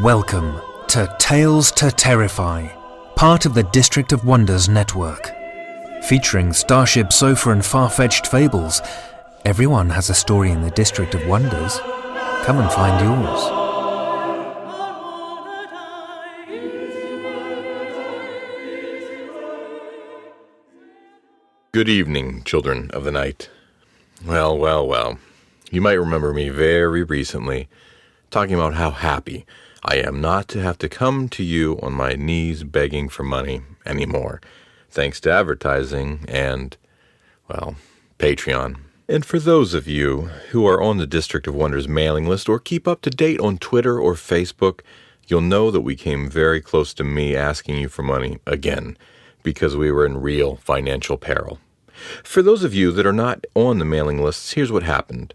Welcome to Tales to Terrify, part of the District of Wonders network. Featuring Starship Sofa and far-fetched fables, everyone has a story in the District of Wonders. Come and find yours. Good evening, children of the night. Well. You might remember me very recently talking about how happy I am not to have to come to you on my knees begging for money anymore, thanks to advertising and, Patreon. And for those of you who are on the District of Wonders mailing list or keep up to date on Twitter or Facebook, you'll know that we came very close to me asking you for money again, because we were in real financial peril. For those of you that are not on the mailing lists, here's what happened.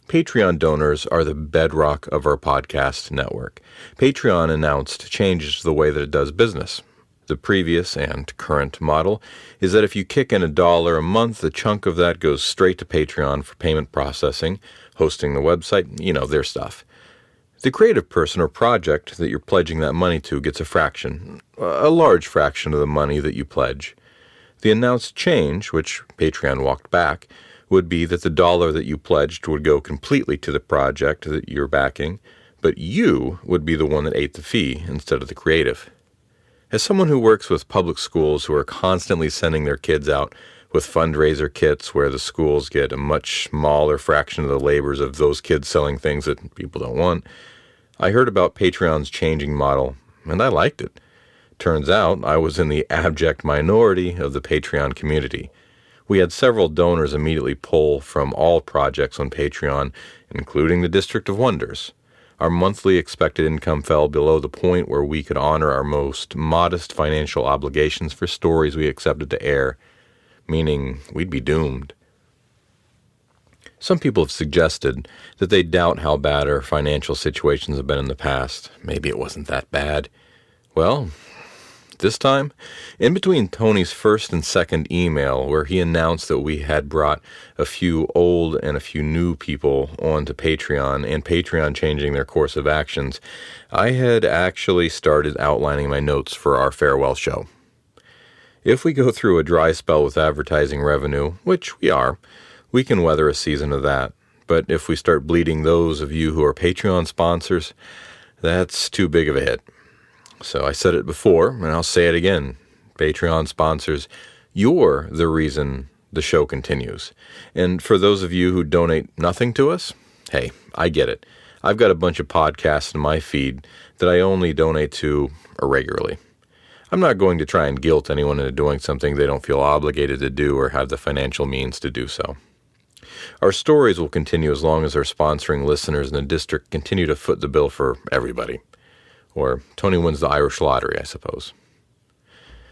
Patreon donors are the bedrock of our podcast network. Patreon announced changes to the way that it does business. The previous and current model is that if you kick in $1 a month, a chunk of that goes straight to Patreon for payment processing, hosting the website, their stuff. The creative person or project that you're pledging that money to gets a fraction, a large fraction of the money that you pledge. The announced change, which Patreon walked back, would be that the $1 that you pledged would go completely to the project that you're backing, but you would be the one that ate the fee instead of the creative. As someone who works with public schools who are constantly sending their kids out with fundraiser kits where the schools get a much smaller fraction of the labors of those kids selling things that people don't want, I heard about Patreon's changing model, and I liked it. Turns out I was in the abject minority of the Patreon community. We had several donors immediately pull from all projects on Patreon, including the District of Wonders. Our monthly expected income fell below the point where we could honor our most modest financial obligations for stories we accepted to air, meaning we'd be doomed. Some people have suggested that they doubt how bad our financial situations have been in the past. Maybe it wasn't that bad. Well, this time, in between Tony's first and second email where he announced that we had brought a few old and a few new people onto Patreon and Patreon changing their course of actions, I had actually started outlining my notes for our farewell show. If we go through a dry spell with advertising revenue, which we are, we can weather a season of that. But if we start bleeding those of you who are Patreon sponsors, that's too big of a hit. So I said it before, and I'll say it again. Patreon sponsors, you're the reason the show continues. And for those of you who donate nothing to us, hey, I get it. I've got a bunch of podcasts in my feed that I only donate to irregularly. I'm not going to try and guilt anyone into doing something they don't feel obligated to do or have the financial means to do so. Our stories will continue as long as our sponsoring listeners in the district continue to foot the bill for everybody. Or Tony wins the Irish lottery, I suppose.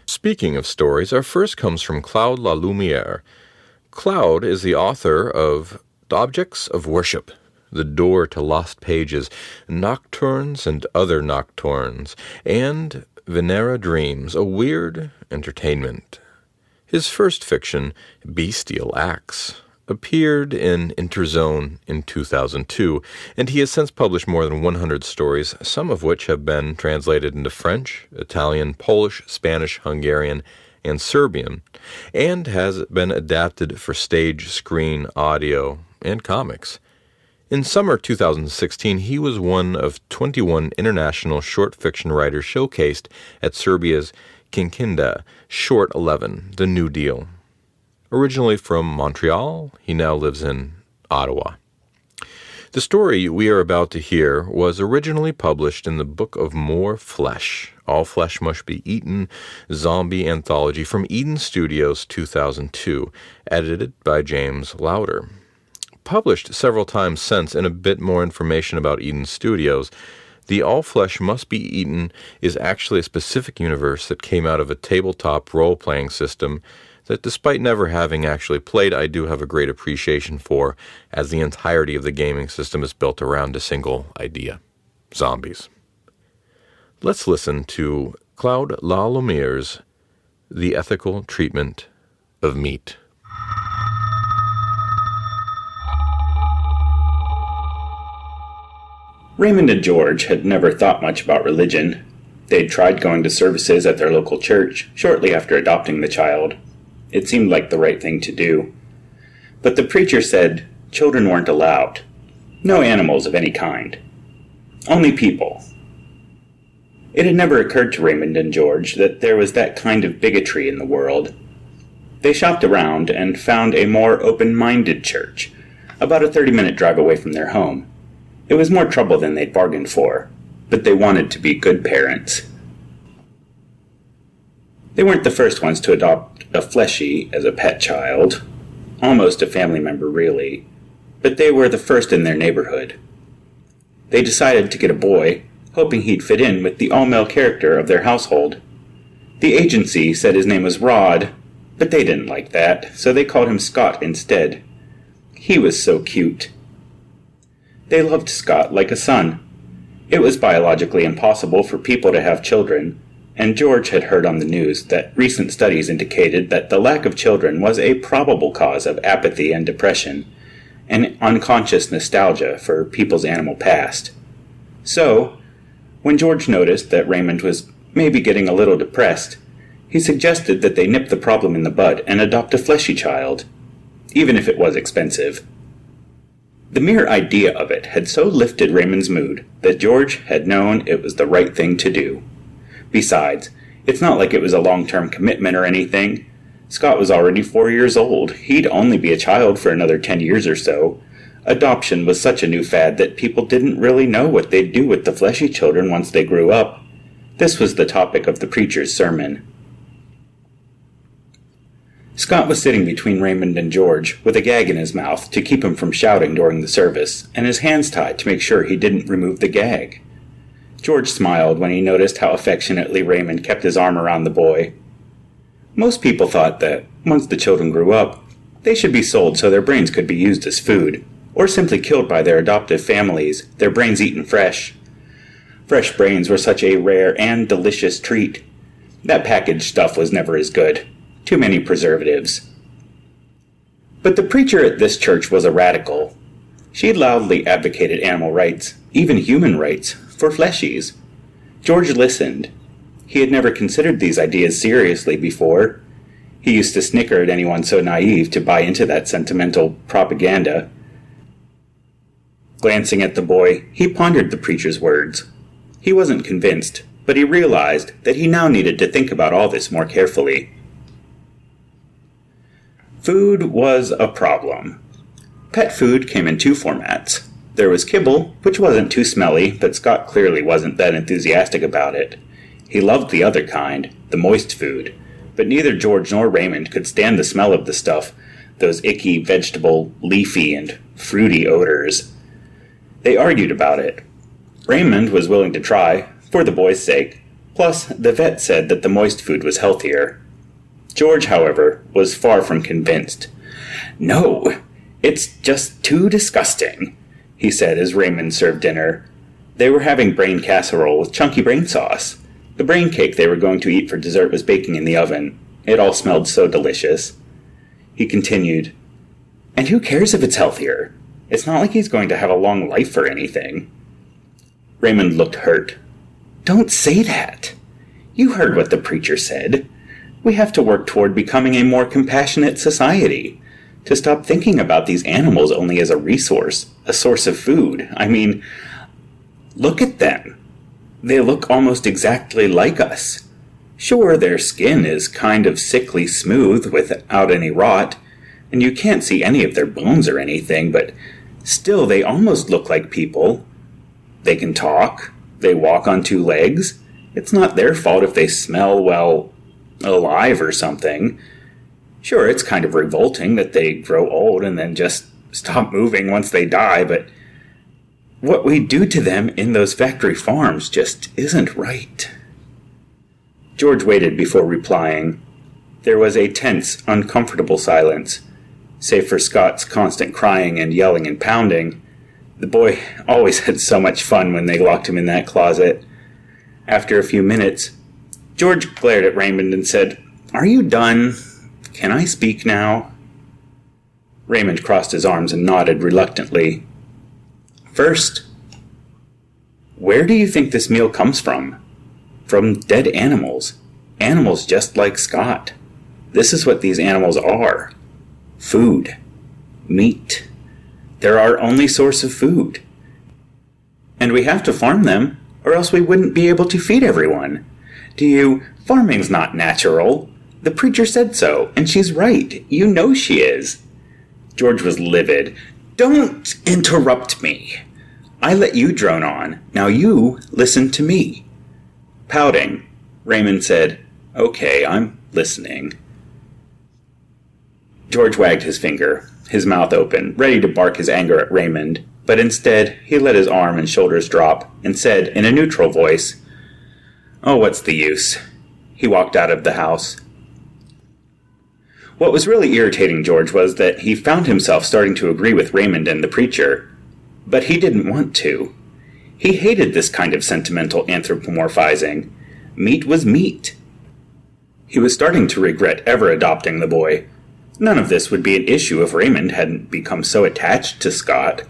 Speaking of stories, our first comes from Claude Lalumière. Claude is the author of Objects of Worship, The Door to Lost Pages, Nocturnes and Other Nocturnes, and Venera Dreams, a weird entertainment. His first fiction, Bestial Acts, appeared in Interzone in 2002, and he has since published more than 100 stories, some of which have been translated into French, Italian, Polish, Spanish, Hungarian, and Serbian, and has been adapted for stage, screen, audio, and comics. In summer 2016, he was one of 21 international short fiction writers showcased at Serbia's Kikinda Short 11, The New Deal. Originally from Montreal, he now lives in Ottawa. The story we are about to hear was originally published in the Book of More Flesh, All Flesh Must Be Eaten, Zombie Anthology from Eden Studios 2002, edited by James Lauder. Published several times since, and a bit more information about Eden Studios, the All Flesh Must Be Eaten is actually a specific universe that came out of a tabletop role-playing system that despite never having actually played, I do have a great appreciation for, as the entirety of the gaming system is built around a single idea: zombies. Let's listen to Claude Lalumière's The Ethical Treatment of Meat. Raymond and George had never thought much about religion. They'd tried going to services at their local church shortly after adopting the child. It seemed like the right thing to do. But the preacher said children weren't allowed. No animals of any kind. Only people. It had never occurred to Raymond and George that there was that kind of bigotry in the world. They shopped around and found a more open-minded church, about a 30-minute drive away from their home. It was more trouble than they'd bargained for, but they wanted to be good parents. They weren't the first ones to adopt a fleshy as a pet child, almost a family member really, but they were the first in their neighborhood. They decided to get a boy, hoping he'd fit in with the all-male character of their household. The agency said his name was Rod, but they didn't like that, so they called him Scott instead. He was so cute. They loved Scott like a son. It was biologically impossible for people to have children, and George had heard on the news that recent studies indicated that the lack of children was a probable cause of apathy and depression, and unconscious nostalgia for people's animal past. So, when George noticed that Raymond was maybe getting a little depressed, he suggested that they nip the problem in the bud and adopt a fleshy child, even if it was expensive. The mere idea of it had so lifted Raymond's mood that George had known it was the right thing to do. Besides, it's not like it was a long-term commitment or anything. Scott was already 4 years old. He'd only be a child for another 10 years or so. Adoption was such a new fad that people didn't really know what they'd do with the fleshy children once they grew up. This was the topic of the preacher's sermon. Scott was sitting between Raymond and George, with a gag in his mouth to keep him from shouting during the service, and his hands tied to make sure he didn't remove the gag. George smiled when he noticed how affectionately Raymond kept his arm around the boy. Most people thought that, once the children grew up, they should be sold so their brains could be used as food, or simply killed by their adoptive families, their brains eaten fresh. Fresh brains were such a rare and delicious treat. That packaged stuff was never as good. Too many preservatives. But the preacher at this church was a radical. She loudly advocated animal rights, even human rights, for fleshies. George listened. He had never considered these ideas seriously before. He used to snicker at anyone so naive to buy into that sentimental propaganda. Glancing at the boy, he pondered the preacher's words. He wasn't convinced, but he realized that he now needed to think about all this more carefully. Food was a problem. Pet food came in two formats. There was kibble, which wasn't too smelly, but Scott clearly wasn't that enthusiastic about it. He loved the other kind, the moist food, but neither George nor Raymond could stand the smell of the stuff, those icky, vegetable, leafy, and fruity odors. They argued about it. Raymond was willing to try, for the boy's sake, plus the vet said that the moist food was healthier. George, however, was far from convinced. "No, it's just too disgusting," he said as Raymond served dinner. They were having brain casserole with chunky brain sauce. The brain cake they were going to eat for dessert was baking in the oven. It all smelled so delicious. He continued, "And who cares if it's healthier? It's not like he's going to have a long life or anything." Raymond looked hurt. "Don't say that. You heard what the preacher said. We have to work toward becoming a more compassionate society, to stop thinking about these animals only as a resource, a source of food. I mean, look at them. They look almost exactly like us. Sure, their skin is kind of sickly smooth without any rot, and you can't see any of their bones or anything, but still they almost look like people. They can talk. They walk on two legs. It's not their fault if they smell, well, alive or something. Sure, it's kind of revolting that they grow old and then just stop moving once they die, but what we do to them in those factory farms just isn't right." George waited before replying. There was a tense, uncomfortable silence, save for Scott's constant crying and yelling and pounding. The boy always had so much fun when they locked him in that closet. After a few minutes, George glared at Raymond and said, "Are you done? Can I speak now?" Raymond crossed his arms and nodded reluctantly. "First, Where do you think this meal comes from? From dead animals. Animals just like Scott. This is what these animals are. Food. Meat. They're our only source of food. And we have to farm them, or else we wouldn't be able to feed everyone. Farming's not natural. The preacher said so, and she's right. You know she is. George was livid. Don't interrupt me. I let you drone on. Now you listen to me. Pouting, Raymond said, Okay, I'm listening. George wagged his finger, his mouth open, ready to bark his anger at Raymond, but instead he let his arm and shoulders drop and said in a neutral voice, Oh, what's the use? He walked out of the house. What was really irritating George was that he found himself starting to agree with Raymond and the preacher. But he didn't want to. He hated this kind of sentimental anthropomorphizing. Meat was meat. He was starting to regret ever adopting the boy. None of this would be an issue if Raymond hadn't become so attached to Scott.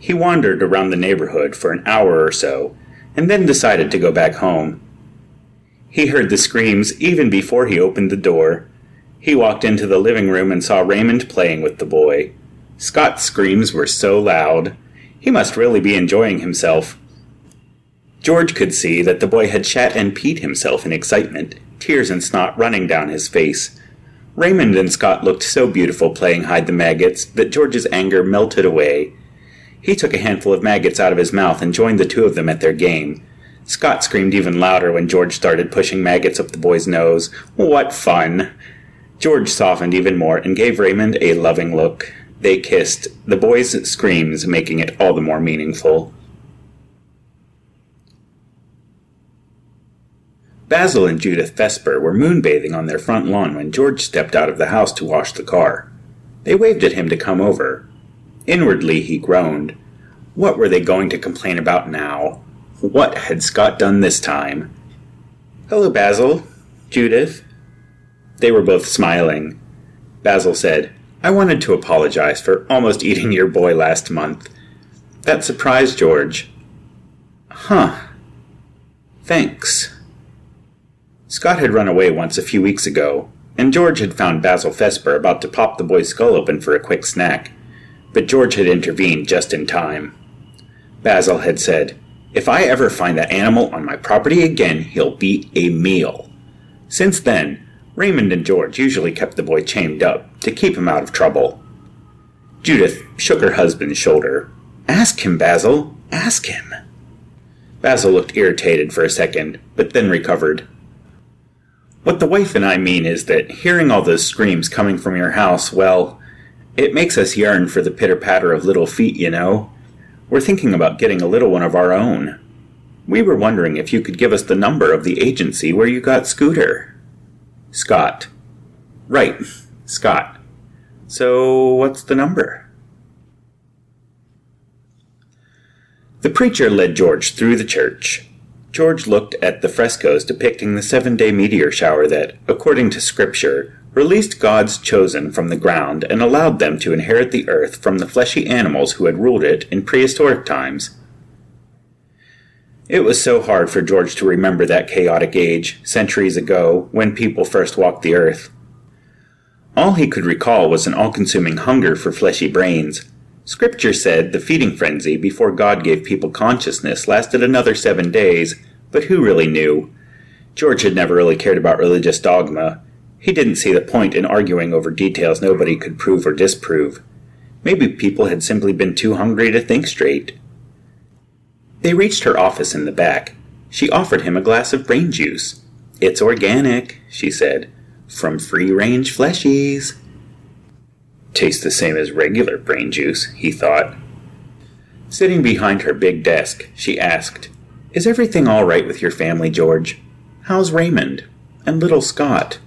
He wandered around the neighborhood for an hour or so, and then decided to go back home. He heard the screams even before he opened the door. He walked into the living room and saw Raymond playing with the boy. Scott's screams were so loud. He must really be enjoying himself. George could see that the boy had shat and peed himself in excitement, tears and snot running down his face. Raymond and Scott looked so beautiful playing hide the maggots that George's anger melted away. He took a handful of maggots out of his mouth and joined the two of them at their game. Scott screamed even louder when George started pushing maggots up the boy's nose. What fun! George softened even more and gave Raymond a loving look. They kissed, the boy's screams making it all the more meaningful. Basil and Judith Vesper were moonbathing on their front lawn when George stepped out of the house to wash the car. They waved at him to come over. Inwardly he groaned. What were they going to complain about now? What had Scott done this time? Hello, Basil. Judith. They were both smiling. Basil said, I wanted to apologize for almost eating your boy last month. That surprised George. Huh. Thanks. Scott had run away once a few weeks ago, and George had found Basil Vesper about to pop the boy's skull open for a quick snack. But George had intervened just in time. Basil had said, If I ever find that animal on my property again, he'll be a meal. Since then, Raymond and George usually kept the boy chained up to keep him out of trouble. Judith shook her husband's shoulder. Ask him, Basil. Ask him. Basil looked irritated for a second, but then recovered. What the wife and I mean is that hearing all those screams coming from your house, well, it makes us yearn for the pitter-patter of little feet, you know. We're thinking about getting a little one of our own. We were wondering if you could give us the number of the agency where you got Scooter. Scott. Right, Scott. So, what's the number? The preacher led George through the church. George looked at the frescoes depicting the 7-day meteor shower that, according to Scripture, released God's chosen from the ground and allowed them to inherit the earth from the fleshy animals who had ruled it in prehistoric times. It was so hard for George to remember that chaotic age, centuries ago, when people first walked the earth. All he could recall was an all-consuming hunger for fleshy brains. Scripture said the feeding frenzy before God gave people consciousness lasted another 7 days, but who really knew? George had never really cared about religious dogma. He didn't see the point in arguing over details nobody could prove or disprove. Maybe people had simply been too hungry to think straight. They reached her office in the back. She offered him a glass of brain juice. It's organic, she said, from free-range fleshies. Tastes the same as regular brain juice, he thought. Sitting behind her big desk, she asked, Is everything all right with your family, George? How's Raymond? And little Scott?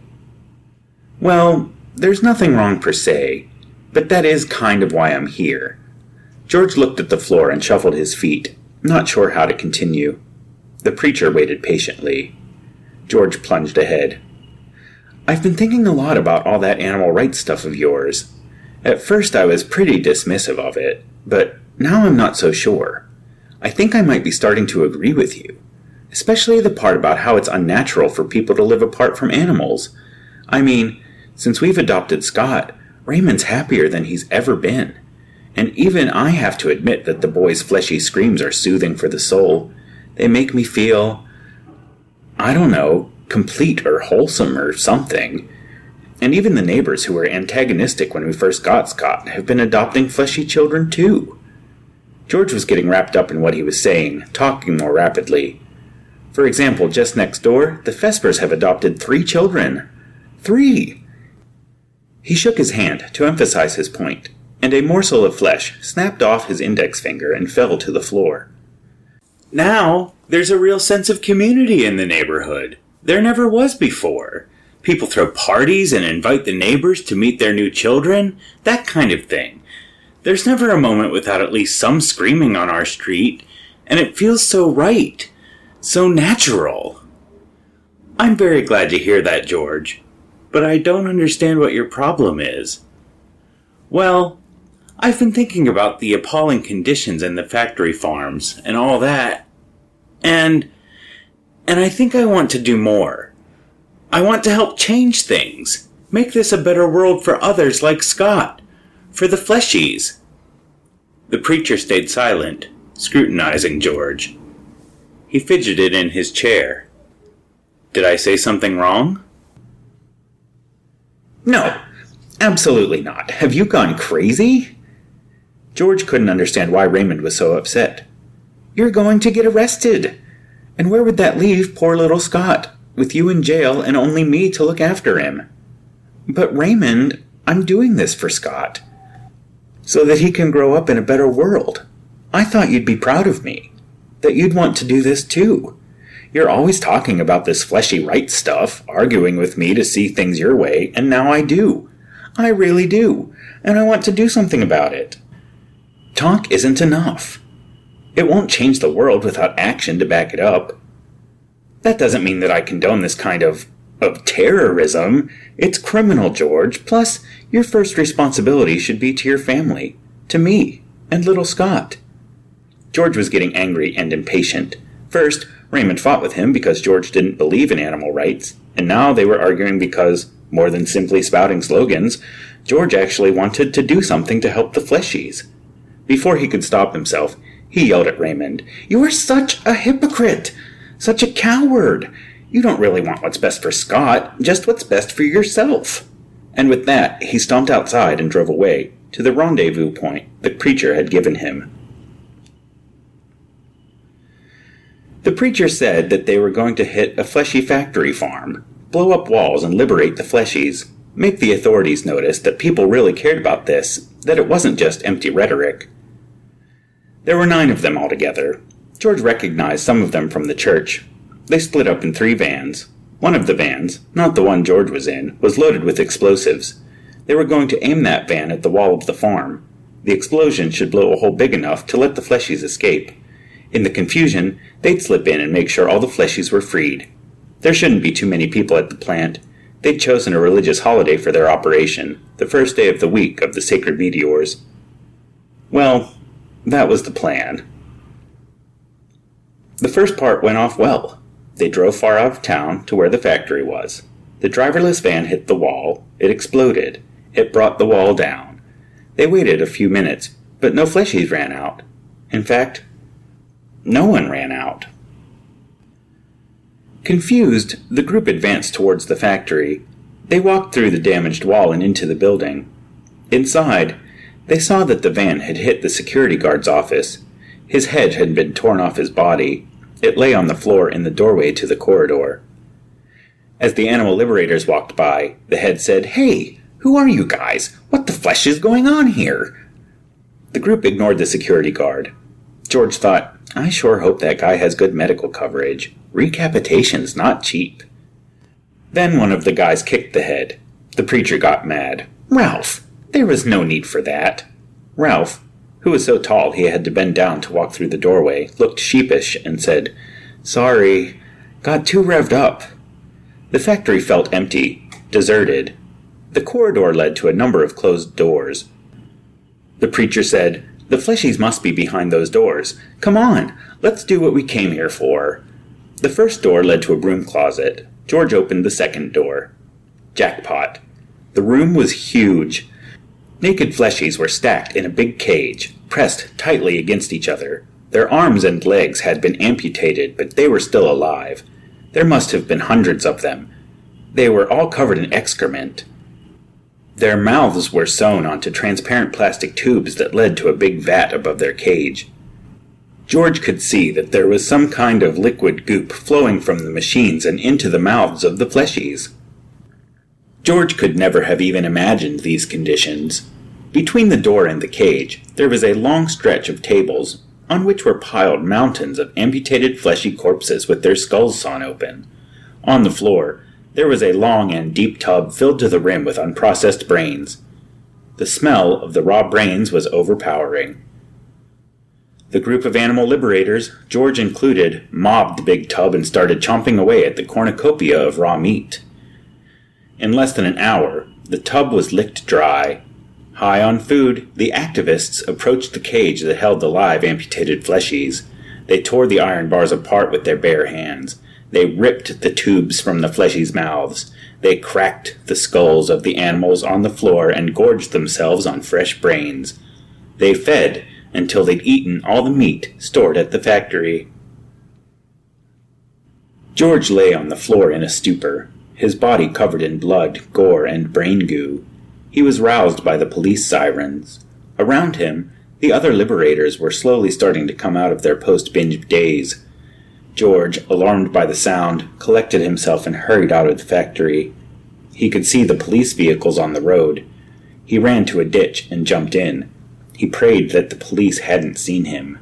Well, there's nothing wrong per se, but that is kind of why I'm here. George looked at the floor and shuffled his feet, not sure how to continue. The preacher waited patiently. George plunged ahead. I've been thinking a lot about all that animal rights stuff of yours. At first I was pretty dismissive of it, but now I'm not so sure. I think I might be starting to agree with you. Especially the part about how it's unnatural for people to live apart from animals. I mean, since we've adopted Scott, Raymond's happier than he's ever been. And even I have to admit that the boy's fleshy screams are soothing for the soul. They make me feel, I don't know, complete or wholesome or something. And even the neighbors who were antagonistic when we first got Scott have been adopting fleshy children too. George was getting wrapped up in what he was saying, talking more rapidly. For example, just next door, the Vespers have adopted 3 children. 3! He shook his hand to emphasize his point, and a morsel of flesh snapped off his index finger and fell to the floor. Now, there's a real sense of community in the neighborhood. There never was before. People throw parties and invite the neighbors to meet their new children, that kind of thing. There's never a moment without at least some screaming on our street, and it feels so right, so natural. I'm very glad to hear that, George, but I don't understand what your problem is. Well, I've been thinking about the appalling conditions in the factory farms and all that, and I think I want to do more. I want to help change things, make this a better world for others like Scott, for the fleshies. The preacher stayed silent, scrutinizing George. He fidgeted in his chair. Did I say something wrong? No, absolutely not. Have you gone crazy? George couldn't understand why Raymond was so upset. You're going to get arrested. And where would that leave poor little Scott, with you in jail and only me to look after him? But Raymond, I'm doing this for Scott, so that he can grow up in a better world. I thought you'd be proud of me, that you'd want to do this too. You're always talking about this fleshy rights stuff, arguing with me to see things your way, and now I do. I really do, and I want to do something about it. Talk isn't enough. It won't change the world without action to back it up. That doesn't mean that I condone this kind of terrorism. It's criminal, George. Plus, your first responsibility should be to your family, to me, and little Scott. George was getting angry and impatient. First, Raymond fought with him because George didn't believe in animal rights, and now they were arguing because, more than simply spouting slogans, George actually wanted to do something to help the fleshies. Before he could stop himself, he yelled at Raymond, "You are such a hypocrite! Such a coward! You don't really want what's best for Scott, just what's best for yourself." And with that, he stomped outside and drove away, to the rendezvous point the preacher had given him. The preacher said that they were going to hit a fleshy factory farm, blow up walls and liberate the fleshies, make the authorities notice that people really cared about this, that it wasn't just empty rhetoric. There were 9 of them altogether. George recognized some of them from the church. They split up in 3 vans. One of the vans, not the one George was in, was loaded with explosives. They were going to aim that van at the wall of the farm. The explosion should blow a hole big enough to let the fleshies escape. In the confusion, they'd slip in and make sure all the fleshies were freed. There shouldn't be too many people at the plant. They'd chosen a religious holiday for their operation, the first day of the week of the sacred meteors. Well, that was the plan. The first part went off well. They drove far out of town to where the factory was. The driverless van hit the wall. It exploded. It brought the wall down. They waited a few minutes, but no fleshies ran out. In fact, no one ran out. Confused, the group advanced towards the factory. They walked through the damaged wall and into the building. Inside, they saw that the van had hit the security guard's office. His head had been torn off his body. It lay on the floor in the doorway to the corridor. As the animal liberators walked by, the head said, "Hey, who are you guys? What the flesh is going on here?" The group ignored the security guard. George thought, I sure hope that guy has good medical coverage. Recapitation's not cheap. Then one of the guys kicked the head. The preacher got mad. "Ralph, there was no need for that." Ralph, who was so tall he had to bend down to walk through the doorway, looked sheepish and said, "Sorry, got too revved up." The factory felt empty, deserted. The corridor led to a number of closed doors. The preacher said, The fleshies must be behind those doors. Come on, let's do what we came here for. The first door led to a broom closet. George opened the second door. Jackpot. The room was huge. Naked fleshies were stacked in a big cage, pressed tightly against each other. Their arms and legs had been amputated, but they were still alive. There must have been hundreds of them. They were all covered in excrement. Their mouths were sewn onto transparent plastic tubes that led to a big vat above their cage. George could see that there was some kind of liquid goop flowing from the machines and into the mouths of the fleshies. George could never have even imagined these conditions. Between the door and the cage, there was a long stretch of tables, on which were piled mountains of amputated fleshy corpses with their skulls sawn open. On the floor, there was a long and deep tub filled to the rim with unprocessed brains. The smell of the raw brains was overpowering. The group of animal liberators, George included, mobbed the big tub and started chomping away at the cornucopia of raw meat. In less than an hour, the tub was licked dry. High on food, the activists approached the cage that held the live amputated fleshies. They tore the iron bars apart with their bare hands. They ripped the tubes from the fleshies' mouths. They cracked the skulls of the animals on the floor and gorged themselves on fresh brains. They fed until they'd eaten all the meat stored at the factory. George lay on the floor in a stupor, his body covered in blood, gore, and brain goo. He was roused by the police sirens. Around him, the other liberators were slowly starting to come out of their post-binge daze. George, alarmed by the sound, collected himself and hurried out of the factory. He could see the police vehicles on the road. He ran to a ditch and jumped in. He prayed that the police hadn't seen him.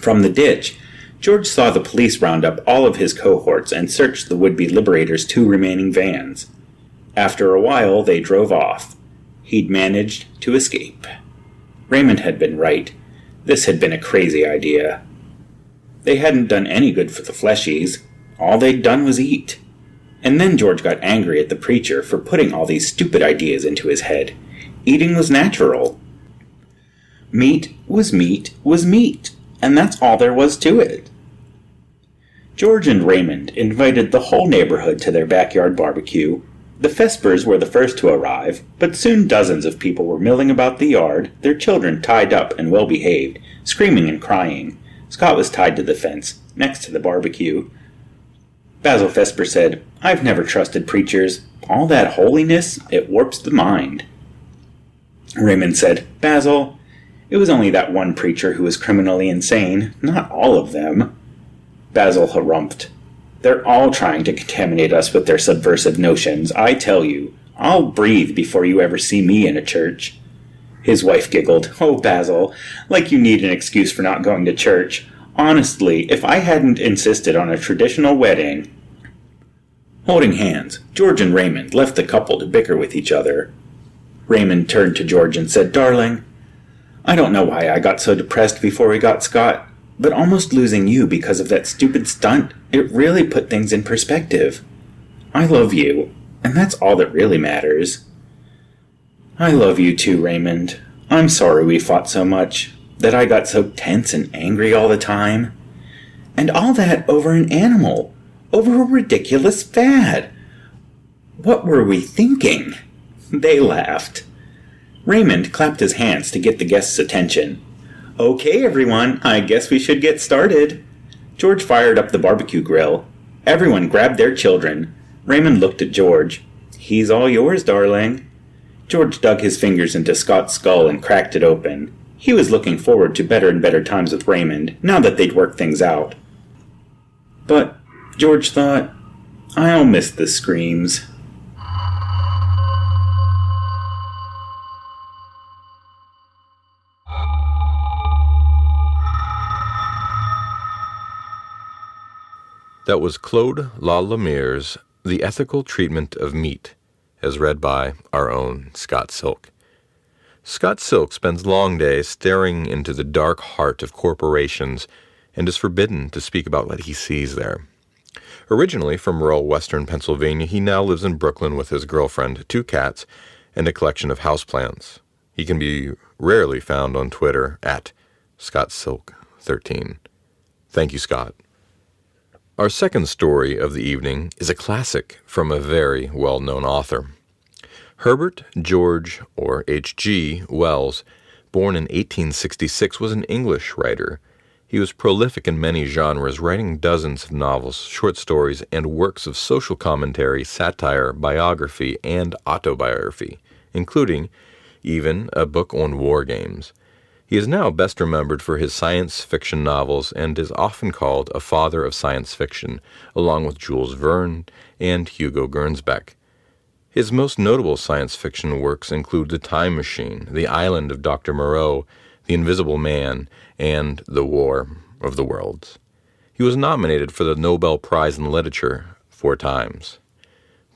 From the ditch, George saw the police round up all of his cohorts and search the would-be liberators' 2 remaining vans. After a while, they drove off. He'd managed to escape. Raymond had been right. This had been a crazy idea. They hadn't done any good for the fleshies. All they'd done was eat. And then George got angry at the preacher for putting all these stupid ideas into his head. Eating was natural. Meat was meat was meat, and that's all there was to it. George and Raymond invited the whole neighborhood to their backyard barbecue. The Vespers were the first to arrive, but soon dozens of people were milling about the yard, their children tied up and well-behaved, screaming and crying. Scott was tied to the fence, next to the barbecue. Basil Vesper said, "I've never trusted preachers. All that holiness, it warps the mind." Raymond said, "Basil, it was only that one preacher who was criminally insane, not all of them." Basil harumphed. "They're all trying to contaminate us with their subversive notions, I tell you. I'll breathe before you ever see me in a church." His wife giggled. "Oh, Basil, like you need an excuse for not going to church. Honestly, if I hadn't insisted on a traditional wedding..." Holding hands, George and Raymond left the couple to bicker with each other. Raymond turned to George and said, "Darling, I don't know why I got so depressed before we got Scott, but almost losing you because of that stupid stunt, it really put things in perspective. I love you, and that's all that really matters." "I love you too, Raymond. I'm sorry we fought so much, that I got so tense and angry all the time. And all that over an animal, over a ridiculous fad. What were we thinking?" They laughed. Raymond clapped his hands to get the guests' attention. "Okay, everyone, I guess we should get started." George fired up the barbecue grill. Everyone grabbed their children. Raymond looked at George. "He's all yours, darling." George dug his fingers into Scott's skull and cracked it open. He was looking forward to better and better times with Raymond, now that they'd worked things out. But, George thought, I'll miss the screams. That was Claude Lalumière's The Ethical Treatment of Meat, as read by our own Scott Silk. Scott Silk spends long days staring into the dark heart of corporations and is forbidden to speak about what he sees there. Originally from rural western Pennsylvania, he now lives in Brooklyn with his girlfriend, 2 cats, and a collection of houseplants. He can be rarely found on Twitter at ScottSilk13. Thank you, Scott. Our second story of the evening is a classic from a very well-known author. Herbert George, or H.G. Wells, born in 1866, was an English writer. He was prolific in many genres, writing dozens of novels, short stories, and works of social commentary, satire, biography, and autobiography, including even a book on war games. He is now best remembered for his science fiction novels and is often called a father of science fiction, along with Jules Verne and Hugo Gernsback. His most notable science fiction works include The Time Machine, The Island of Dr. Moreau, The Invisible Man, and The War of the Worlds. He was nominated for the Nobel Prize in Literature 4 times.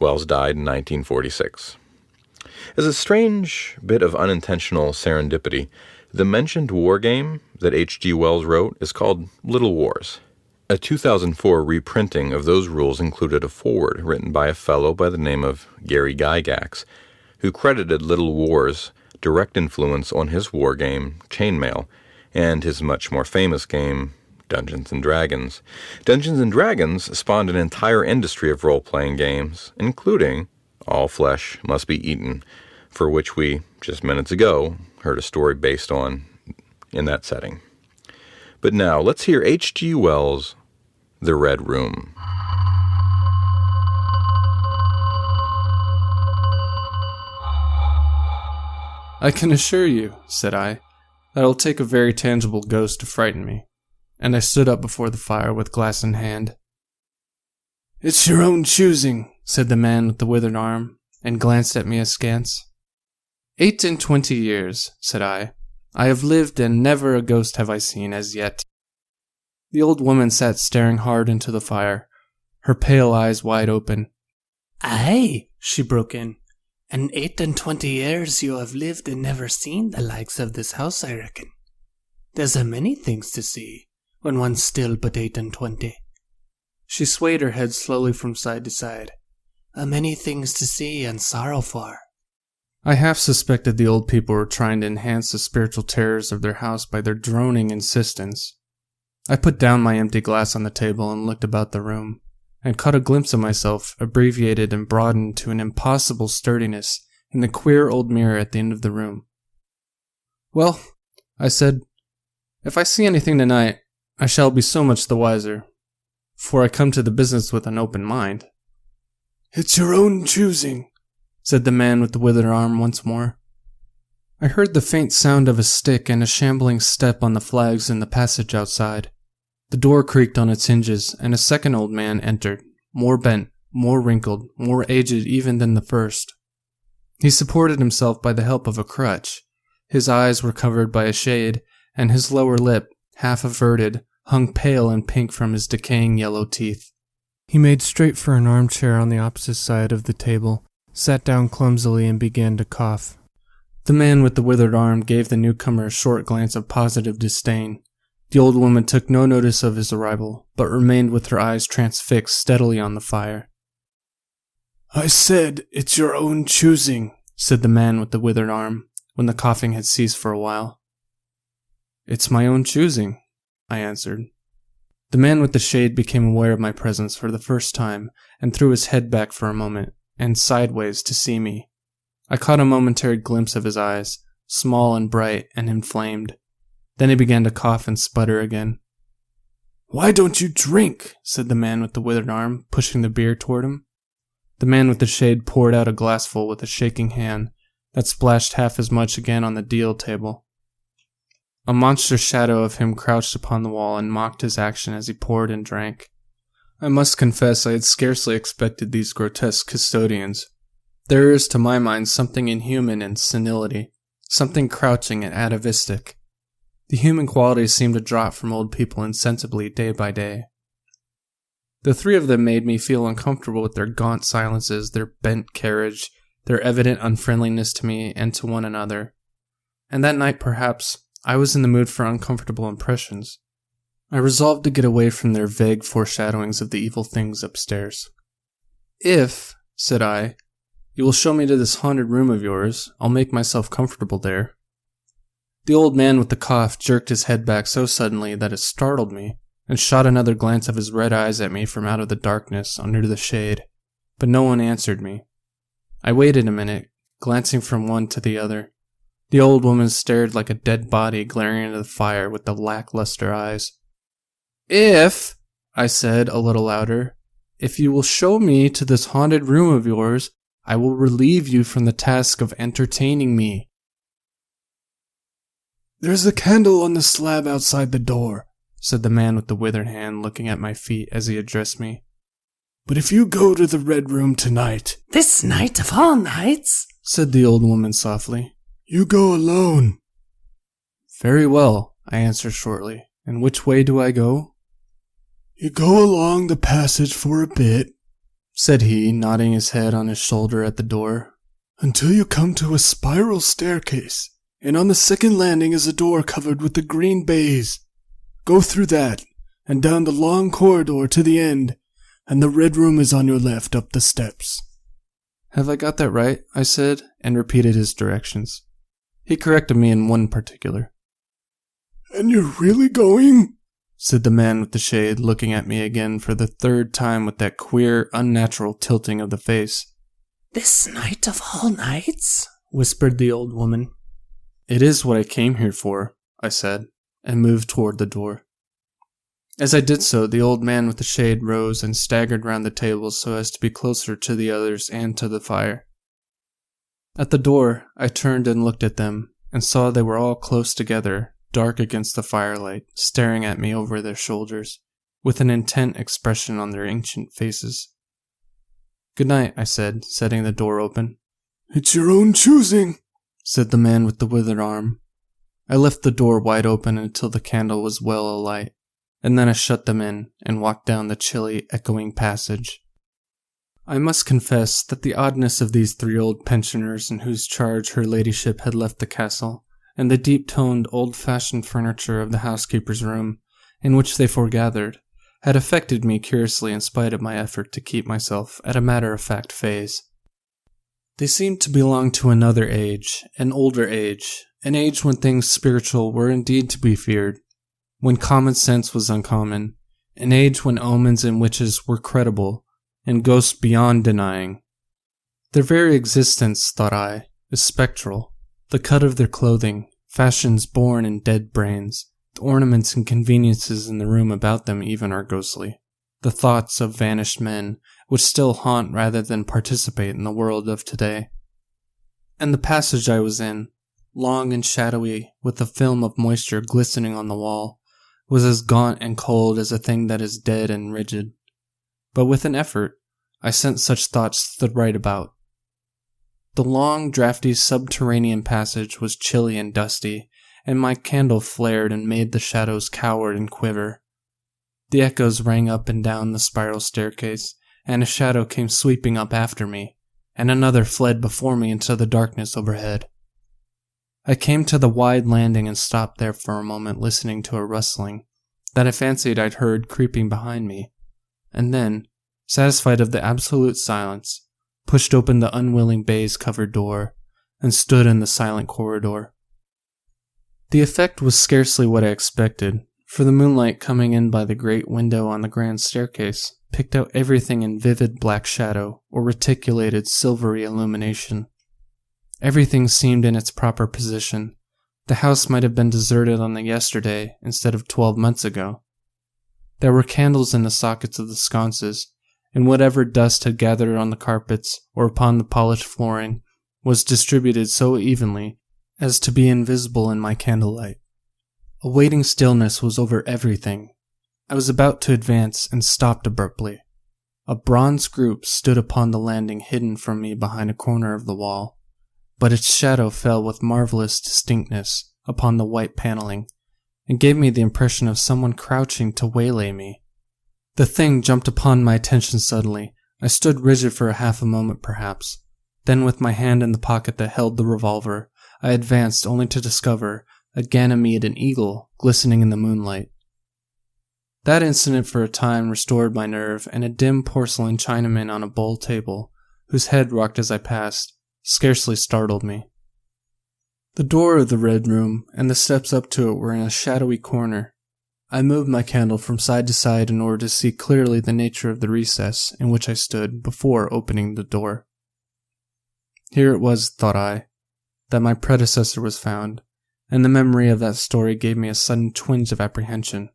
Wells died in 1946. As a strange bit of unintentional serendipity, the mentioned war game that H.G. Wells wrote is called Little Wars. A 2004 reprinting of those rules included a foreword written by a fellow by the name of Gary Gygax, who credited Little Wars' direct influence on his war game, Chainmail, and his much more famous game, Dungeons & Dragons. Dungeons & Dragons spawned an entire industry of role-playing games, including All Flesh Must Be Eaten, for which we, just minutes ago, heard a story based on in that setting. But now, let's hear H.G. Wells' The Red Room. "I can assure you," said I, "that it'll take a very tangible ghost to frighten me." And I stood up before the fire with glass in hand. "It's your own choosing," said the man with the withered arm, and glanced at me askance. 28 years, said I have lived, and never a ghost have I seen as yet." The old woman sat staring hard into the fire, her pale eyes wide open. "Aye," she broke in, "and 28 years you have lived and never seen the likes of this house, I reckon. There's a many things to see, when one's still but 28. She swayed her head slowly from side to side. "A many things to see and sorrow for." I half suspected the old people were trying to enhance the spiritual terrors of their house by their droning insistence. I put down my empty glass on the table and looked about the room, and caught a glimpse of myself, abbreviated and broadened to an impossible sturdiness, in the queer old mirror at the end of the room. "Well," I said, "if I see anything tonight, I shall be so much the wiser, for I come to the business with an open mind." "It's your own choosing," said the man with the withered arm once more. I heard the faint sound of a stick and a shambling step on the flags in the passage outside. The door creaked on its hinges, and a second old man entered, more bent, more wrinkled, more aged even than the first. He supported himself by the help of a crutch. His eyes were covered by a shade, and his lower lip, half averted, hung pale and pink from his decaying yellow teeth. He made straight for an armchair on the opposite side of the table, sat down clumsily, and began to cough. The man with the withered arm gave the newcomer a short glance of positive disdain. The old woman took no notice of his arrival, but remained with her eyes transfixed steadily on the fire. "I said, it's your own choosing," said the man with the withered arm, when the coughing had ceased for a while. "It's my own choosing," I answered. The man with the shade became aware of my presence for the first time, and threw his head back for a moment, and sideways to see me. I caught a momentary glimpse of his eyes, small and bright and inflamed. Then he began to cough and sputter again. "Why don't you drink?" said the man with the withered arm, pushing the beer toward him. The man with the shade poured out a glassful with a shaking hand, that splashed half as much again on the deal table. A monster shadow of him crouched upon the wall and mocked his action as he poured and drank. I must confess I had scarcely expected these grotesque custodians. There is, to my mind, something inhuman in senility, something crouching and atavistic. The human qualities seemed to drop from old people insensibly day by day. The three of them made me feel uncomfortable with their gaunt silences, their bent carriage, their evident unfriendliness to me and to one another. And that night, perhaps, I was in the mood for uncomfortable impressions. I resolved to get away from their vague foreshadowings of the evil things upstairs. "If," said I, You will show me to this haunted room of yours. I'll make myself comfortable there." The old man with the cough jerked his head back so suddenly that it startled me, and shot another glance of his red eyes at me from out of the darkness under the shade, but no one answered me. I waited a minute, glancing from one to the other. The old woman stared like a dead body glaring into the fire with the lackluster eyes. "If," I said a little louder, "if you will show me to this haunted room of yours, I will relieve you from the task of entertaining me." "There's a candle on the slab outside the door," said the man with the withered hand, looking at my feet as he addressed me. "But if you go to the red room tonight—" "This night of all nights," said the old woman softly, "you go alone." "Very well," I answered shortly. "And which way do I go?" "You go along the passage for a bit," said he, nodding his head on his shoulder at the door, "until you come to a spiral staircase, and on the second landing is a door covered with the green baize. Go through that, and down the long corridor to the end, and the red room is on your left up the steps." "Have I got that right?" I said, and repeated his directions. He corrected me in one particular. "And you're really going?" said the man with the shade, looking at me again for the third time with that queer, unnatural tilting of the face. "This night of all nights?" whispered the old woman. "It is what I came here for," I said, and moved toward the door. As I did so, the old man with the shade rose and staggered round the table so as to be closer to the others and to the fire. At the door, I turned and looked at them, and saw they were all close together, dark against the firelight, staring at me over their shoulders, with an intent expression on their ancient faces. "Good night," I said, setting the door open. "It's your own choosing," said the man with the withered arm. I left the door wide open until the candle was well alight, and then I shut them in and walked down the chilly, echoing passage. I must confess that the oddness of these three old pensioners in whose charge her ladyship had left the castle, and the deep-toned, old-fashioned furniture of the housekeeper's room, in which they foregathered, had affected me curiously in spite of my effort to keep myself at a matter-of-fact phase. They seemed to belong to another age, an older age, an age when things spiritual were indeed to be feared, when common sense was uncommon, an age when omens and witches were credible, and ghosts beyond denying. Their very existence, thought I, is spectral. The cut of their clothing, fashions born in dead brains, the ornaments and conveniences in the room about them even are ghostly. The thoughts of vanished men which still haunt rather than participate in the world of today. And the passage I was in, long and shadowy, with a film of moisture glistening on the wall, was as gaunt and cold as a thing that is dead and rigid. But with an effort, I sent such thoughts to the right about. The long, drafty subterranean passage was chilly and dusty, and my candle flared and made the shadows cower and quiver. The echoes rang up and down the spiral staircase, and a shadow came sweeping up after me, and another fled before me into the darkness overhead. I came to the wide landing and stopped there for a moment listening to a rustling that I fancied I'd heard creeping behind me, and then, satisfied of the absolute silence, pushed open the unwilling baize-covered door, and stood in the silent corridor. The effect was scarcely what I expected, for the moonlight coming in by the great window on the grand staircase picked out everything in vivid black shadow or reticulated silvery illumination. Everything seemed in its proper position. The house might have been deserted on the yesterday instead of 12 months ago. There were candles in the sockets of the sconces, and whatever dust had gathered on the carpets or upon the polished flooring was distributed so evenly as to be invisible in my candlelight. A waiting stillness was over everything. I was about to advance and stopped abruptly. A bronze group stood upon the landing hidden from me behind a corner of the wall, but its shadow fell with marvelous distinctness upon the white paneling and gave me the impression of someone crouching to waylay me. The thing jumped upon my attention suddenly. I stood rigid for half a moment perhaps. Then with my hand in the pocket that held the revolver, I advanced only to discover a Ganymede and eagle glistening in the moonlight. That incident for a time restored my nerve, and a dim porcelain Chinaman on a bowl table, whose head rocked as I passed, scarcely startled me. The door of the red room and the steps up to it were in a shadowy corner. I moved my candle from side to side in order to see clearly the nature of the recess in which I stood before opening the door. Here it was, thought I, that my predecessor was found, and the memory of that story gave me a sudden twinge of apprehension.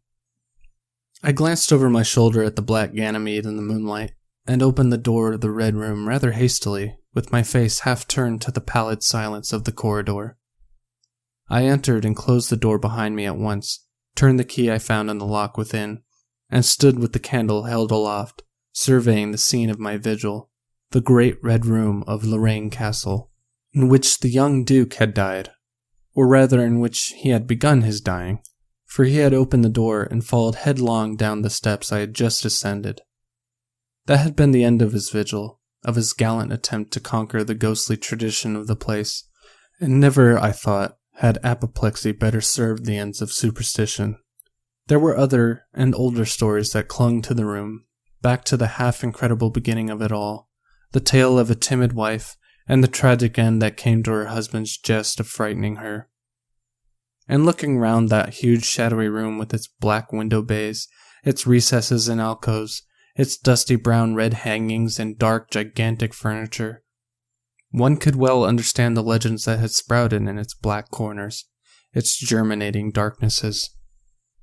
I glanced over my shoulder at the black Ganymede in the moonlight, and opened the door of the red room rather hastily, with my face half turned to the pallid silence of the corridor. I entered and closed the door behind me at once, turned the key I found in the lock within, and stood with the candle held aloft, surveying the scene of my vigil, the great red room of Lorraine Castle, in which the young Duke had died, or rather in which he had begun his dying, for he had opened the door and followed headlong down the steps I had just ascended. That had been the end of his vigil, of his gallant attempt to conquer the ghostly tradition of the place, and never, I thought, had apoplexy better served the ends of superstition. There were other and older stories that clung to the room, back to the half-incredible beginning of it all, the tale of a timid wife, and the tragic end that came to her husband's jest of frightening her. And looking round that huge shadowy room with its black window bays, its recesses and alcoves, its dusty brown red hangings and dark gigantic furniture, one could well understand the legends that had sprouted in its black corners, its germinating darknesses.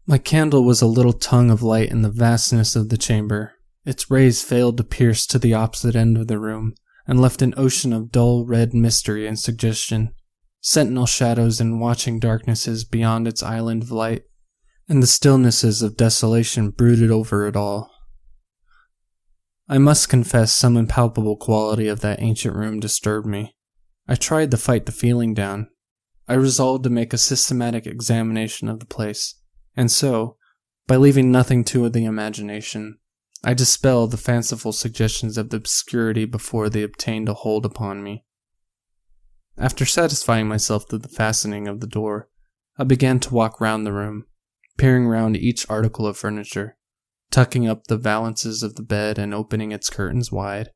My candle was a little tongue of light in the vastness of the chamber. Its rays failed to pierce to the opposite end of the room, and left an ocean of dull red mystery and suggestion, sentinel shadows and watching darknesses beyond its island of light, and the stillnesses of desolation brooded over it all. I must confess some impalpable quality of that ancient room disturbed me. I tried to fight the feeling down. I resolved to make a systematic examination of the place, and so, by leaving nothing to the imagination, I dispelled the fanciful suggestions of the obscurity before they obtained a hold upon me. After satisfying myself to the fastening of the door, I began to walk round the room, peering round each article of furniture, tucking up the valances of the bed and opening its curtains wide.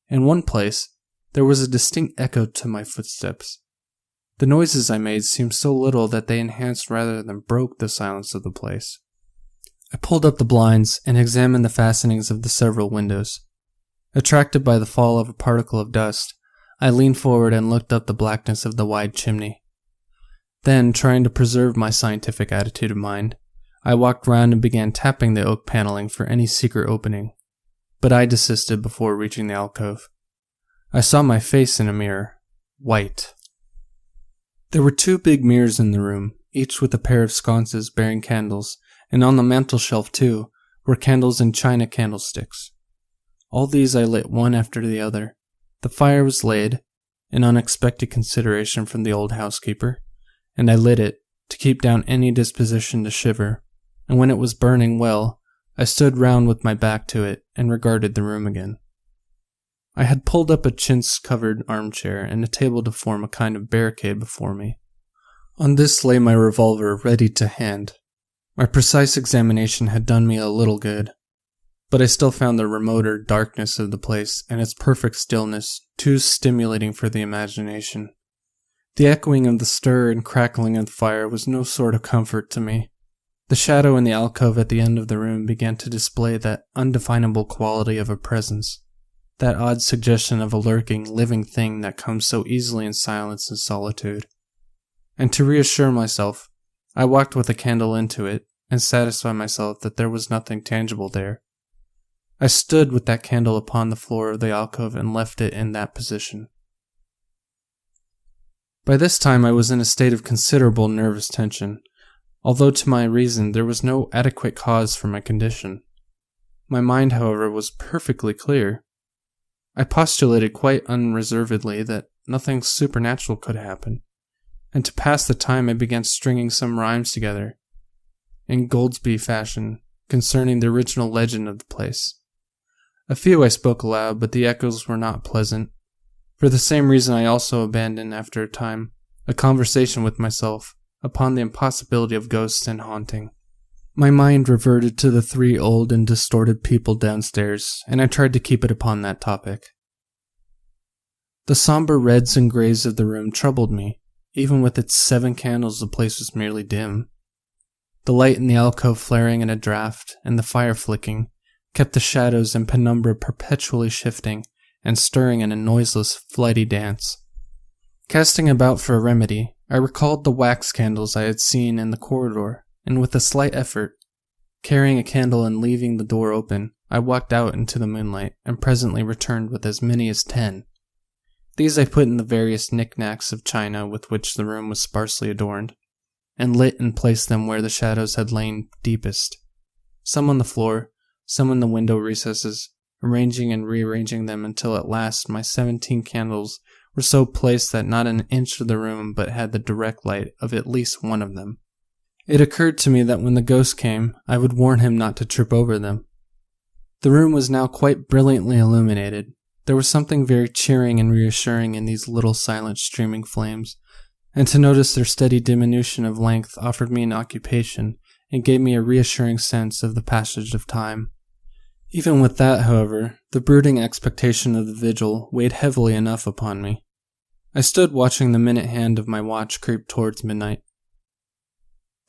In one place, there was a distinct echo to my footsteps. The noises I made seemed so little that they enhanced rather than broke the silence of the place. I pulled up the blinds and examined the fastenings of the several windows. Attracted by the fall of a particle of dust, I leaned forward and looked up the blackness of the wide chimney. Then, trying to preserve my scientific attitude of mind, I walked round and began tapping the oak paneling for any secret opening, but I desisted before reaching the alcove. I saw my face in a mirror, white. There were 2 big mirrors in the room, each with a pair of sconces bearing candles, and on the mantel-shelf, too, were candles in china candlesticks. All these I lit one after the other. The fire was laid, an unexpected consideration from the old housekeeper, and I lit it, to keep down any disposition to shiver, and when it was burning well, I stood round with my back to it, and regarded the room again. I had pulled up a chintz-covered armchair and a table to form a kind of barricade before me. On this lay my revolver ready to hand. My precise examination had done me a little good, but I still found the remoter darkness of the place and its perfect stillness too stimulating for the imagination. The echoing of the stir and crackling of the fire was no sort of comfort to me. The shadow in the alcove at the end of the room began to display that undefinable quality of a presence, that odd suggestion of a lurking, living thing that comes so easily in silence and solitude. And to reassure myself, I walked with a candle into it, and satisfied myself that there was nothing tangible there. I stood with that candle upon the floor of the alcove and left it in that position. By this time I was in a state of considerable nervous tension, although to my reason there was no adequate cause for my condition. My mind, however, was perfectly clear. I postulated quite unreservedly that nothing supernatural could happen, and to pass the time I began stringing some rhymes together, in Goldsby fashion, concerning the original legend of the place. A few I spoke aloud, but the echoes were not pleasant. For the same reason I also abandoned, after a time, a conversation with myself upon the impossibility of ghosts and haunting. My mind reverted to the 3 old and distorted people downstairs, and I tried to keep it upon that topic. The somber reds and grays of the room troubled me. Even with its 7 candles, the place was merely dim. The light in the alcove flaring in a draught, and the fire flicking, kept the shadows and penumbra perpetually shifting and stirring in a noiseless, flighty dance. Casting about for a remedy, I recalled the wax candles I had seen in the corridor, and with a slight effort, carrying a candle and leaving the door open, I walked out into the moonlight and presently returned with as many as 10. These I put in the various knickknacks of china with which the room was sparsely adorned, and lit and placed them where the shadows had lain deepest, some on the floor, some in the window recesses, arranging and rearranging them until at last my 17 candles were so placed that not an inch of the room but had the direct light of at least one of them. It occurred to me that when the ghost came, I would warn him not to trip over them. The room was now quite brilliantly illuminated. There was something very cheering and reassuring in these little silent streaming flames, and to notice their steady diminution of length offered me an occupation and gave me a reassuring sense of the passage of time. Even with that, however, the brooding expectation of the vigil weighed heavily enough upon me. I stood watching the minute hand of my watch creep towards midnight.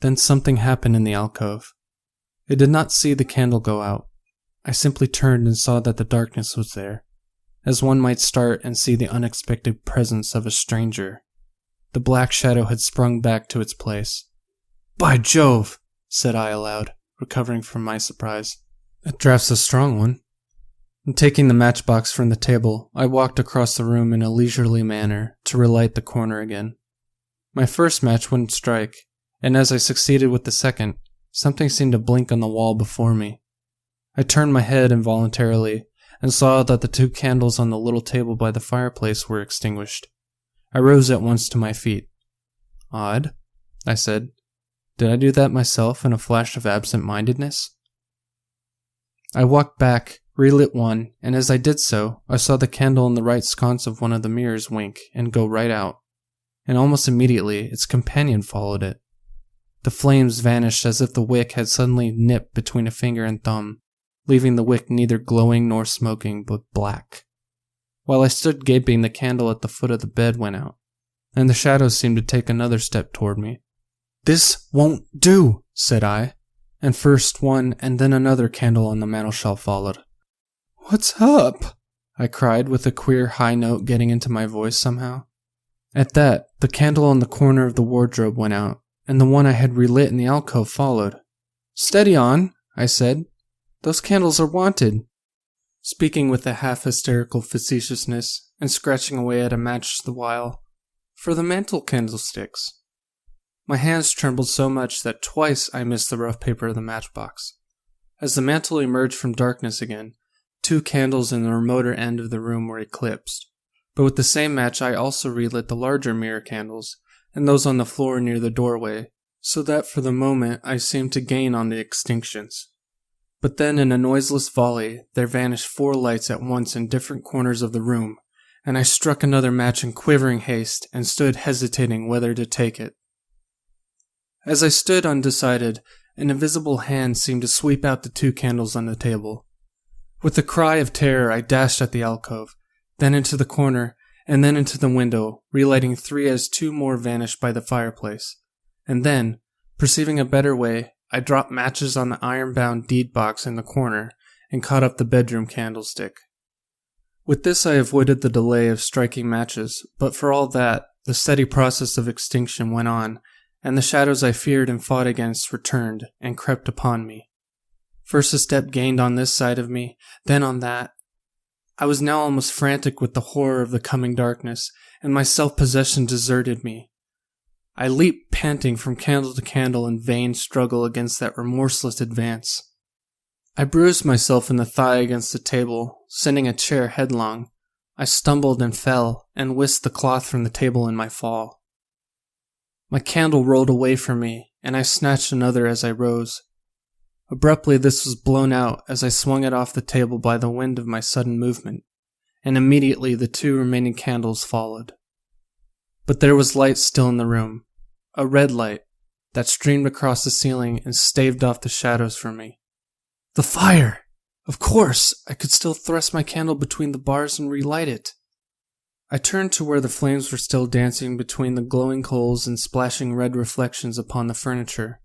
Then something happened in the alcove. I did not see the candle go out. I simply turned and saw that the darkness was there, as one might start and see the unexpected presence of a stranger. The black shadow had sprung back to its place. "By Jove!" said I aloud, recovering from my surprise. "That draft's a strong one." And taking the matchbox from the table, I walked across the room in a leisurely manner to relight the corner again. My first match wouldn't strike, and as I succeeded with the second, something seemed to blink on the wall before me. I turned my head involuntarily and saw that the 2 candles on the little table by the fireplace were extinguished. I rose at once to my feet. "Odd," I said. "Did I do that myself in a flash of absent-mindedness?" I walked back, relit one, and as I did so, I saw the candle in the right sconce of one of the mirrors wink and go right out, and almost immediately its companion followed it. The flames vanished as if the wick had suddenly nipped between a finger and thumb, leaving the wick neither glowing nor smoking, but black. While I stood gaping, the candle at the foot of the bed went out, and the shadows seemed to take another step toward me. "This won't do," said I, and first one and then another candle on the mantelshelf followed. "What's up?" I cried, with a queer high note getting into my voice somehow. At that, the candle on the corner of the wardrobe went out, and the one I had relit in the alcove followed. "Steady on," I said. "Those candles are wanted," speaking with a half-hysterical facetiousness and scratching away at a match the while. "For the mantel candlesticks." My hands trembled so much that twice I missed the rough paper of the matchbox. As the mantel emerged from darkness again, 2 candles in the remoter end of the room were eclipsed, but with the same match I also relit the larger mirror candles and those on the floor near the doorway, so that for the moment I seemed to gain on the extinctions. But then in a noiseless volley there vanished 4 lights at once in different corners of the room, and I struck another match in quivering haste and stood hesitating whether to take it. As I stood undecided, an invisible hand seemed to sweep out the 2 candles on the table. With a cry of terror I dashed at the alcove, then into the corner, and then into the window, relighting 3 as 2 more vanished by the fireplace. And then, perceiving a better way, I dropped matches on the iron-bound deed box in the corner and caught up the bedroom candlestick. With this I avoided the delay of striking matches, but for all that, the steady process of extinction went on, and the shadows I feared and fought against returned and crept upon me. First a step gained on this side of me, then on that. I was now almost frantic with the horror of the coming darkness, and my self-possession deserted me. I leaped panting from candle to candle in vain struggle against that remorseless advance. I bruised myself in the thigh against the table, sending a chair headlong. I stumbled and fell, and whisked the cloth from the table in my fall. My candle rolled away from me, and I snatched another as I rose. Abruptly this was blown out as I swung it off the table by the wind of my sudden movement, and immediately the 2 remaining candles followed. But there was light still in the room, a red light that streamed across the ceiling and staved off the shadows from me. The fire! Of course, I could still thrust my candle between the bars and relight it. I turned to where the flames were still dancing between the glowing coals and splashing red reflections upon the furniture,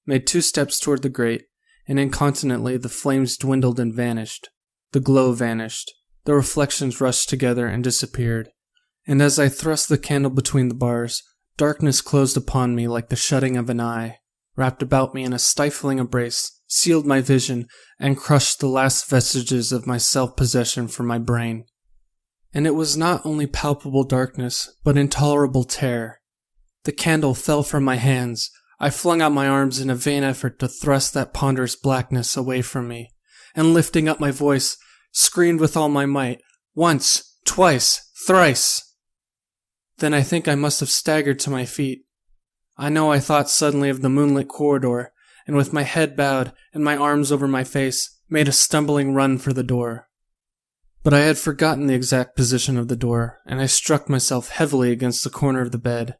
made 2 steps toward the grate, and incontinently the flames dwindled and vanished. The glow vanished. The reflections rushed together and disappeared, and as I thrust the candle between the bars, darkness closed upon me like the shutting of an eye, wrapped about me in a stifling embrace, sealed my vision, and crushed the last vestiges of my self-possession from my brain. And it was not only palpable darkness, but intolerable terror. The candle fell from my hands. I flung out my arms in a vain effort to thrust that ponderous blackness away from me, and lifting up my voice, screamed with all my might, once, twice, thrice. Then I think I must have staggered to my feet. I know I thought suddenly of the moonlit corridor, and with my head bowed and my arms over my face, made a stumbling run for the door. But I had forgotten the exact position of the door, and I struck myself heavily against the corner of the bed.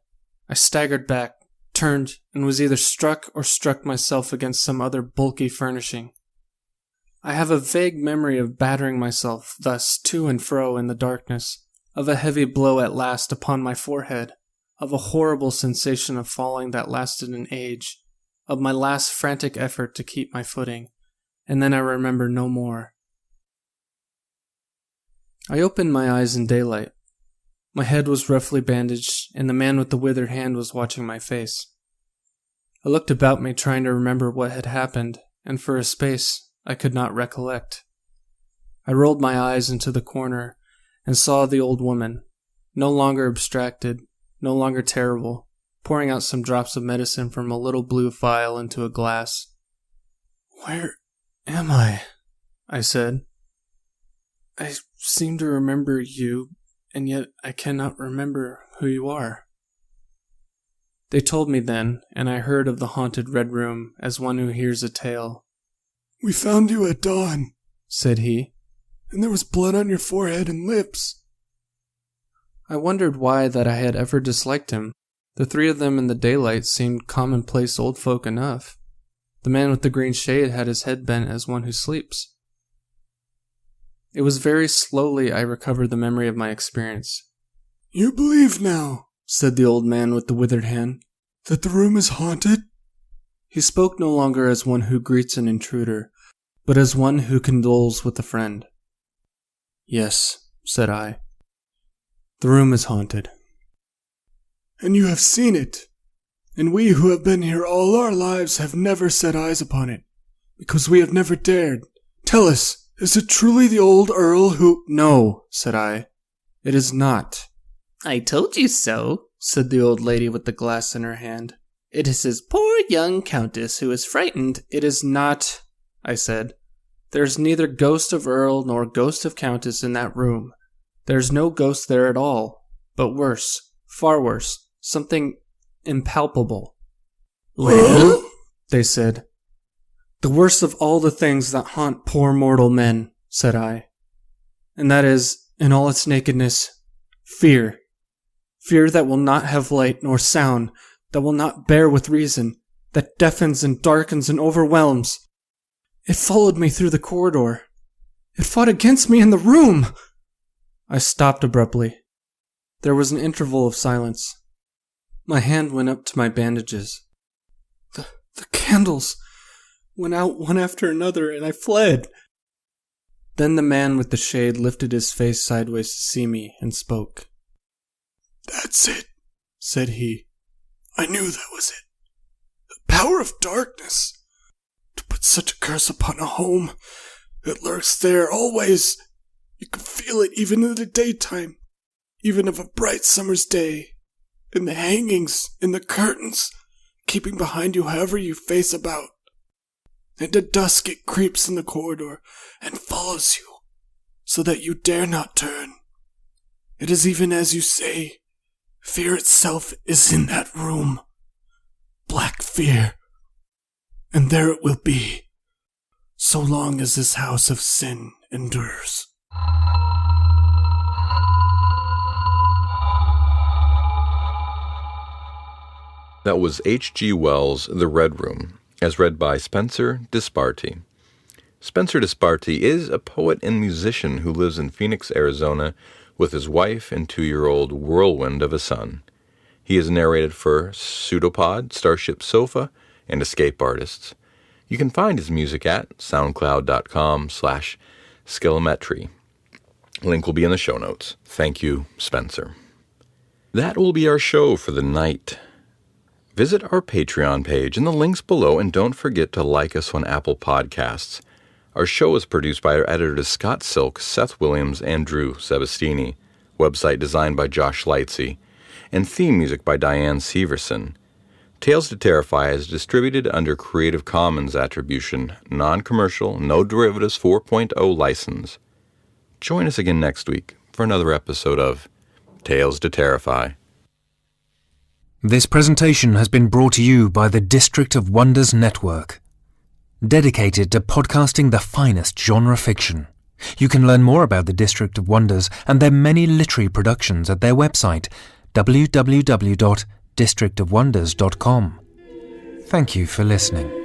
I staggered back, turned, and was either struck or struck myself against some other bulky furnishing. I have a vague memory of battering myself thus to and fro in the darkness, of a heavy blow at last upon my forehead, of a horrible sensation of falling that lasted an age, of my last frantic effort to keep my footing, and then I remember no more. I opened my eyes in daylight. My head was roughly bandaged, and the man with the withered hand was watching my face. I looked about me trying to remember what had happened, and for a space I could not recollect. I rolled my eyes into the corner and saw the old woman, no longer abstracted, no longer terrible, pouring out some drops of medicine from a little blue phial into a glass. "Where am I?" I said. "I seem to remember you, and yet I cannot remember who you are." They told me then, and I heard of the haunted Red Room as one who hears a tale. "We found you at dawn," said he, "and there was blood on your forehead and lips." I wondered why that I had ever disliked him. The 3 of them in the daylight seemed commonplace old folk enough. The man with the green shade had his head bent as one who sleeps. It was very slowly I recovered the memory of my experience. "You believe now," said the old man with the withered hand, "that the room is haunted?" He spoke no longer as one who greets an intruder, but as one who condoles with a friend. "Yes," said I. "The room is haunted." "And you have seen it? And we who have been here all our lives have never set eyes upon it, because we have never dared. Tell us, is it truly the old Earl who—" "No," said I. "It is not." "I told you so," said the old lady with the glass in her hand. "It is his poor young countess who is frightened." "It is not," I said. "There is neither ghost of Earl nor ghost of Countess in that room. There is no ghost there at all, but worse, far worse, something impalpable." "Well?" they said. "The worst of all the things that haunt poor mortal men," said I. "And that is, in all its nakedness, fear. Fear that will not have light nor sound, that will not bear with reason, that deafens and darkens and overwhelms. It followed me through the corridor. It fought against me in the room." I stopped abruptly. There was an interval of silence. My hand went up to my bandages. The candles went out one after another, and I fled. Then the man with the shade lifted his face sideways to see me and spoke. "That's it," said he. "I knew that was it. The power of darkness. To put such a curse upon a home, it lurks there always. You can feel it even in the daytime, even of a bright summer's day, in the hangings, in the curtains, keeping behind you however you face about. And at dusk it creeps in the corridor and follows you, so that you dare not turn. It is even as you say, fear itself is in that room. Black fear. And there it will be, so long as this house of sin endures." That was H.G. Wells' The Red Room, as read by Spencer DiSparti. Spencer DiSparti is a poet and musician who lives in Phoenix, Arizona, with his wife and 2-year-old whirlwind of a son. He is narrated for Pseudopod, Starship Sofa, and Escape Artists. You can find his music at soundcloud.com/skillometry. Link will be in the show notes. Thank you, Spencer. That will be our show for the night. Visit our Patreon page in the links below, and don't forget to like us on Apple Podcasts. Our show is produced by our editors Scott Silk, Seth Williams, and Drew Sebastini. Website designed by Josh Lightsey, and theme music by Diane Severson. Tales to Terrify is distributed under Creative Commons Attribution, Non-Commercial, No Derivatives 4.0 license. Join us again next week for another episode of Tales to Terrify. This presentation has been brought to you by the District of Wonders Network, dedicated to podcasting the finest genre fiction. You can learn more about the District of Wonders and their many literary productions at their website, www.districtofwonders.com. Thank you for listening.